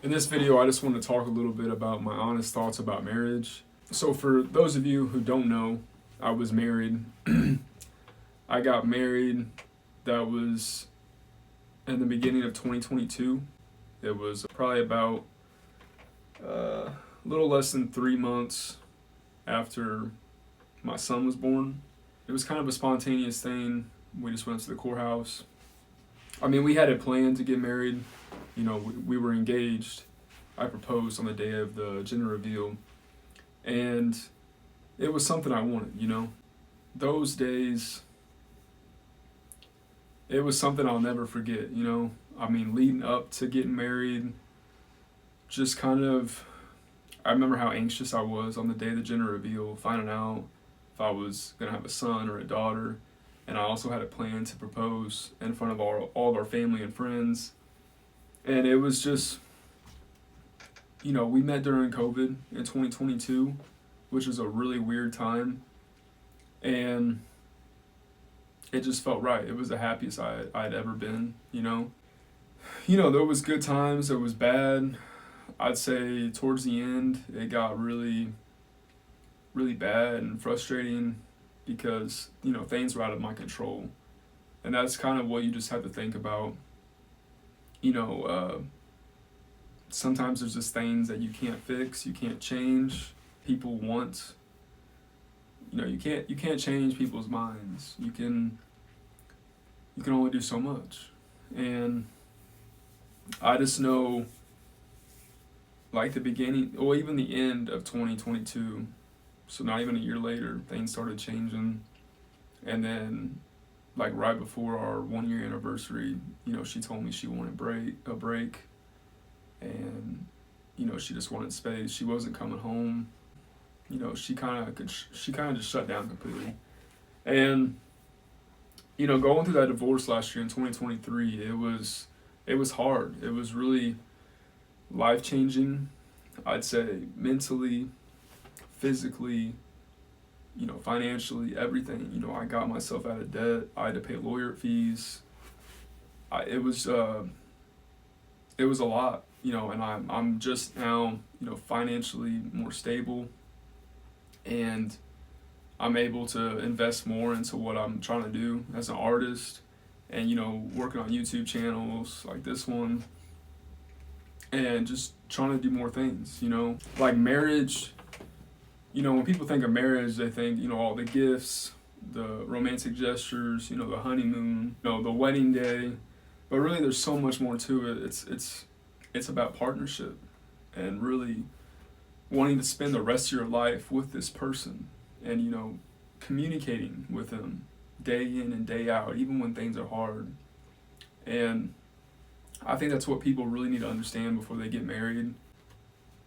In this video, I just want to talk a little bit about my honest thoughts about marriage. So, for those of you who don't know, I was married. I got married, that was in the beginning of 2022. It was probably about a little less than 3 months after my son was born. It was kind of a spontaneous thing. We just went to the courthouse. I mean, we had it planned to get married. You know, we were engaged. I proposed on the day of the gender reveal. And it was something I wanted, you know. Those days, it was something I'll never forget, you know. I mean, leading up to getting married, just kind of, I remember how anxious I was on the day of the gender reveal, finding out if I was going to have a son or a daughter. And I also had a plan to propose in front of all of our family and friends. And it was just, you know, we met during COVID in 2022, which was a really weird time. And it just felt right. It was the happiest I'd ever been, you know. You know, there was good times, there was bad. I'd say towards the end, it got really, really bad and frustrating because, you know, things were out of my control. And that's kind of what you just have to think about. You know, sometimes there's just things that you can't fix, you can't change. People want, you know, you can't change people's minds. You can only do so much. And I just know, like the beginning or even the end of 2022, so not even a year later, things started changing. And then, like right before our 1 year anniversary, you know, she told me she wanted a break, and you know, she just wanted space. She wasn't coming home. You know, she kind of just shut down completely. And you know, going through that divorce last year in 2023, it was hard. It was really life changing. I'd say mentally, physically, you know, financially, everything. You know, I got myself out of debt. I had to pay lawyer fees. It was a lot, you know, and I'm just now, you know, financially more stable, and I'm able to invest more into what I'm trying to do as an artist, and you know, working on YouTube channels like this one, and just trying to do more things, you know, like marriage. You know, when people think of marriage, they think, you know, all the gifts, the romantic gestures, you know, the honeymoon, you know, the wedding day. But really, there's so much more to it. It's about partnership and really wanting to spend the rest of your life with this person, and, you know, communicating with them day in and day out, even when things are hard. And I think that's what people really need to understand before they get married.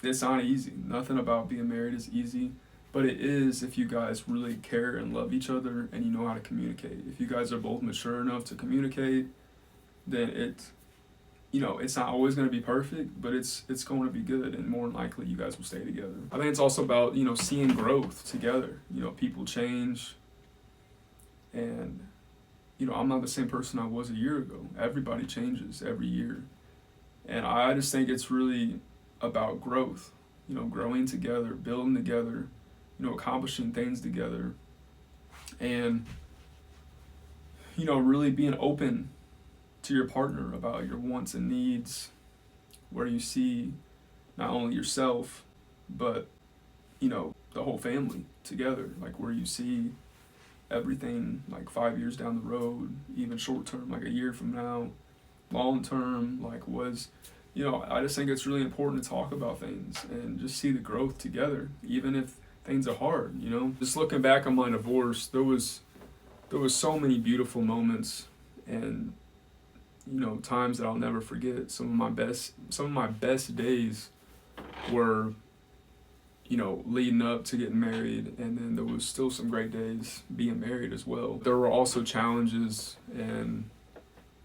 It's not easy. Nothing about being married is easy, but it is if you guys really care and love each other and you know how to communicate. If you guys are both mature enough to communicate, then you know, it's not always going to be perfect, but it's going to be good, and more than likely you guys will stay together. I think it's also about, you know, seeing growth together. You know, people change, and you know, I'm not the same person I was a year ago. Everybody changes every year, and I just think it's really about growth, you know, growing together, building together, you know, accomplishing things together, and, you know, really being open to your partner about your wants and needs, where you see not only yourself, but, you know, the whole family together, like where you see everything like 5 years down the road, even short term, like a year from now, long term, like was, you know, I just think it's really important to talk about things and just see the growth together, even if things are hard, you know. Just looking back on my divorce, there was so many beautiful moments, and you know, times that I'll never forget. Some of my best days were, you know, leading up to getting married, and then there was still some great days being married as well. There were also challenges and,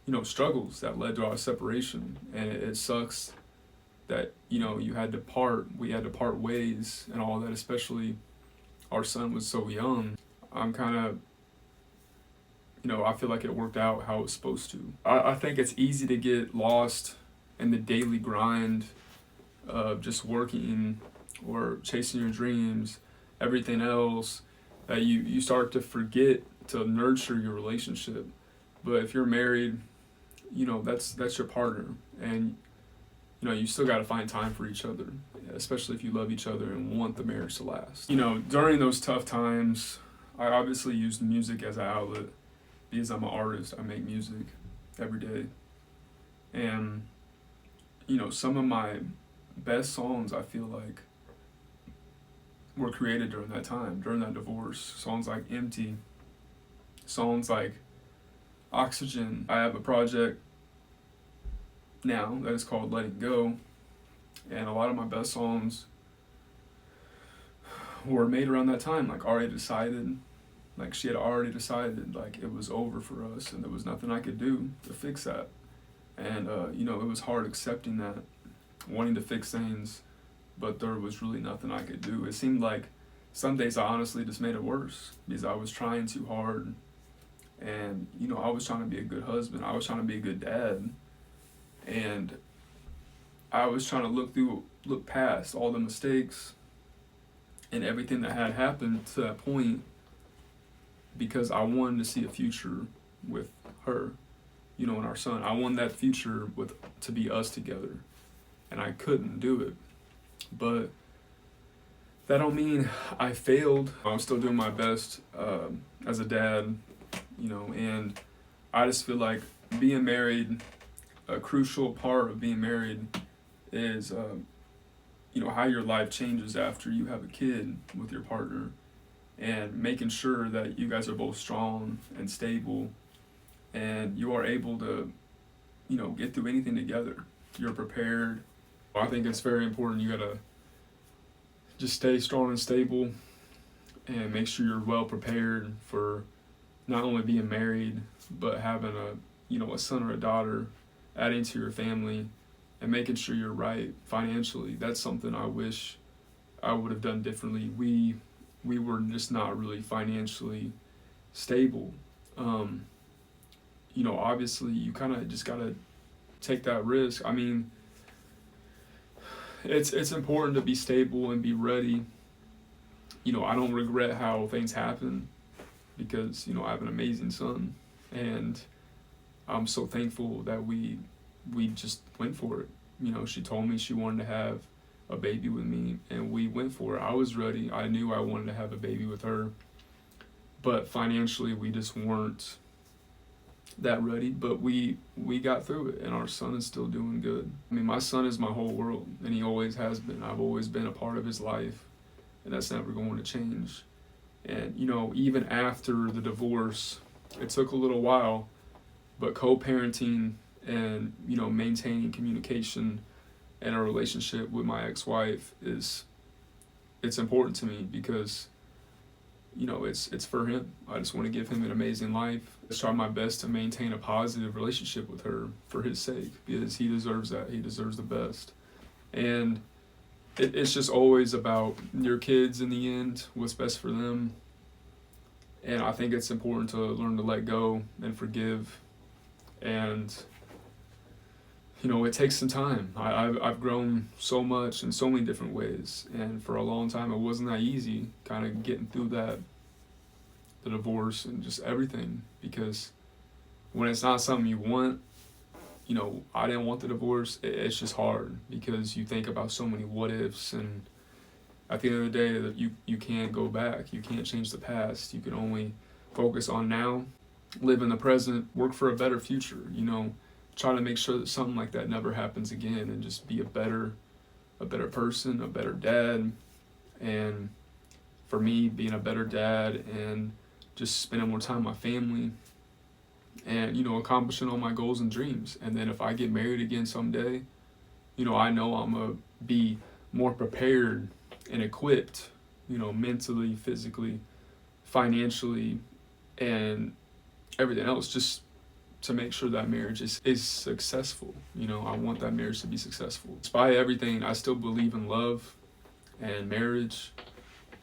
you know, struggles that led to our separation, and it sucks that, you know, we had to part ways and all that, especially our son was so young. I'm kind of, you know, I feel like it worked out how it was supposed to. I think it's easy to get lost in the daily grind of just working or chasing your dreams, everything else, that you start to forget to nurture your relationship. But if you're married, that's your partner, and you still got to find time for each other, especially if you love each other and want the marriage to last. During those tough times, I obviously use music as an outlet because I'm an artist. I make music every day. And, some of my best songs, I feel like, were created during that time, during that divorce. Songs like Empty, songs like Oxygen. I have a project now that is called Let It Go, and a lot of my best songs were made around that time. Like, already decided, like she had already decided, like it was over for us, and there was nothing I could do to fix that. And it was hard accepting that, wanting to fix things, but there was really nothing I could do. It seemed like some days I honestly just made it worse because I was trying too hard, and I was trying to be a good husband, I was trying to be a good dad, and I was trying to look past all the mistakes and everything that had happened to that point, because I wanted to see a future with her, and our son. I wanted that future to be us together, and I couldn't do it. But that don't mean I failed. I was still doing my best as a dad, and I just feel like being married, a crucial part of being married is, how your life changes after you have a kid with your partner, and making sure that you guys are both strong and stable, and you are able to, get through anything together. You're prepared. I think it's very important. You gotta just stay strong and stable, and make sure you're well prepared for not only being married, but having a son or a daughter, adding to your family, and making sure you're right financially. That's something I wish I would have done differently. We were just not really financially stable. Obviously you kind of just gotta take that risk. I mean, it's important to be stable and be ready. I don't regret how things happen, because I have an amazing son, and I'm so thankful that we just went for it. She told me she wanted to have a baby with me, and we went for it. I was ready. I knew I wanted to have a baby with her, but financially we just weren't that ready. But we got through it, and our son is still doing good. I mean, my son is my whole world, and he always has been. I've always been a part of his life, and that's never going to change. And even after the divorce, it took a little while, but co-parenting and maintaining communication and a relationship with my ex-wife it's important to me, because it's for him. I just want to give him an amazing life. I try my best to maintain a positive relationship with her for his sake, because he deserves that. He deserves the best. And it's just always about your kids in the end, what's best for them. And I think it's important to learn to let go and forgive. And it takes some time. I've grown so much in so many different ways, and for a long time it wasn't that easy kind of getting through the divorce and just everything, because when it's not something you want, I didn't want the divorce. It's just hard, because you think about so many what ifs, and at the end of the day that you can't go back. You can't change the past. You can only focus on now, live in the present, work for a better future, try to make sure that something like that never happens again, and just be a better person, a better dad. And for me, being a better dad and just spending more time with my family, and accomplishing all my goals and dreams. And then if I get married again someday, I know I'm gonna be more prepared and equipped, mentally, physically, financially, and everything else, just to make sure that marriage is successful. I want that marriage to be successful. Despite everything, I still believe in love and marriage.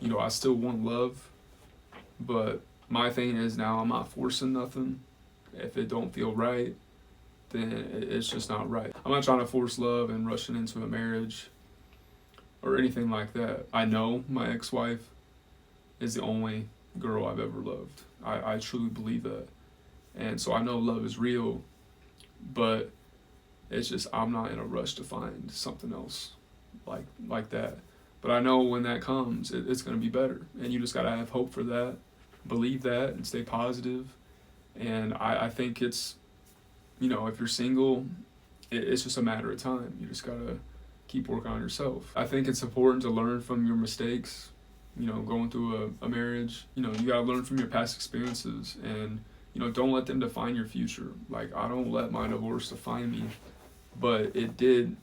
I still want love, but my thing is now I'm not forcing nothing. If it don't feel right, then it's just not right. I'm not trying to force love and rushing into a marriage. or anything like that. I know my ex-wife is the only girl I've ever loved. I truly believe that. And so I know love is real, but it's just I'm not in a rush to find something else like that. But I know when that comes, it's going to be better. And you just got to have hope for that, believe that, and stay positive. And I think it's, if you're single, it's just a matter of time. You just got to keep working on yourself. I think it's important to learn from your mistakes, going through a marriage. You got to learn from your past experiences, and, don't let them define your future. Like, I don't let my divorce define me, but it did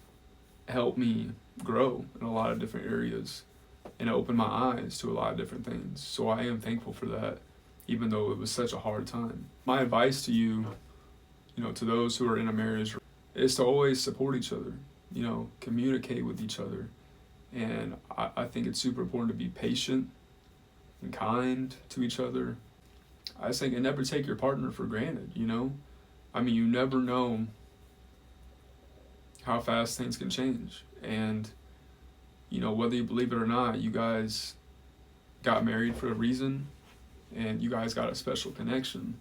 help me grow in a lot of different areas and open my eyes to a lot of different things. So I am thankful for that, even though it was such a hard time. My advice to you, to those who are in a marriage, is to always support each other, communicate with each other. And I think it's super important to be patient and kind to each other. I just think, and never take your partner for granted, I mean, you never know how fast things can change. And, whether you believe it or not, you guys got married for a reason, and you guys got a special connection.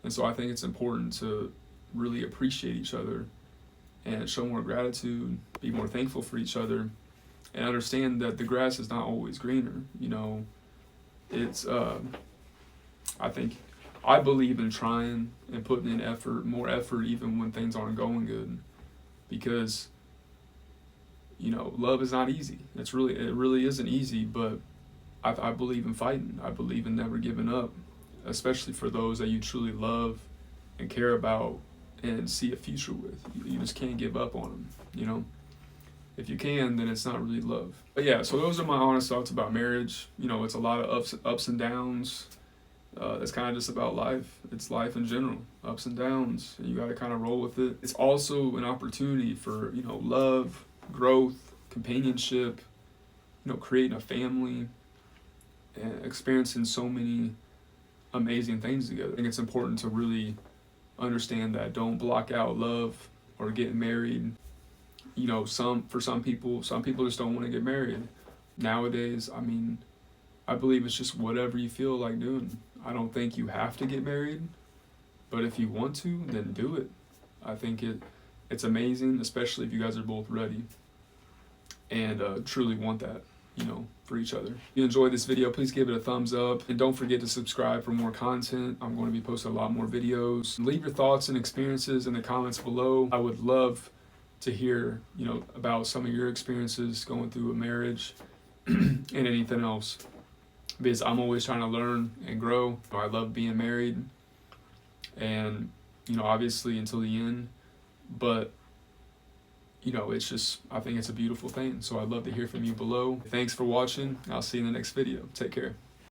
And so I think it's important to really appreciate each other and show more gratitude, be more thankful for each other, and understand that the grass is not always greener. It's, I believe in trying and putting in more effort, even when things aren't going good, because, love is not easy. It really isn't easy, but I believe in fighting. I believe in never giving up, especially for those that you truly love and care about and see a future with. You just can't give up on them, If you can, then it's not really love. But yeah, so those are my honest thoughts about marriage. It's a lot of ups and downs. It's kind of just about life. It's life in general, ups and downs, and you got to kind of roll with it. It's also an opportunity for, love, growth, companionship, creating a family, and experiencing so many amazing things together. I think it's important to really understand that. Don't block out love or getting married. For some people just don't want to get married. Nowadays, I believe it's just whatever you feel like doing. I don't think you have to get married, but if you want to, then do it. I think it's amazing, especially if you guys are both ready and truly want that, for each other. If you enjoyed this video, please give it a thumbs up, and don't forget to subscribe for more content. I'm going to be posting a lot more videos. Leave your thoughts and experiences in the comments below. I would love to hear, about some of your experiences going through a marriage and anything else, because I'm always trying to learn and grow. I love being married, and obviously until the end, but it's just, I think it's a beautiful thing. So I'd love to hear from you below. Thanks for watching. I'll see you in the next video. Take care.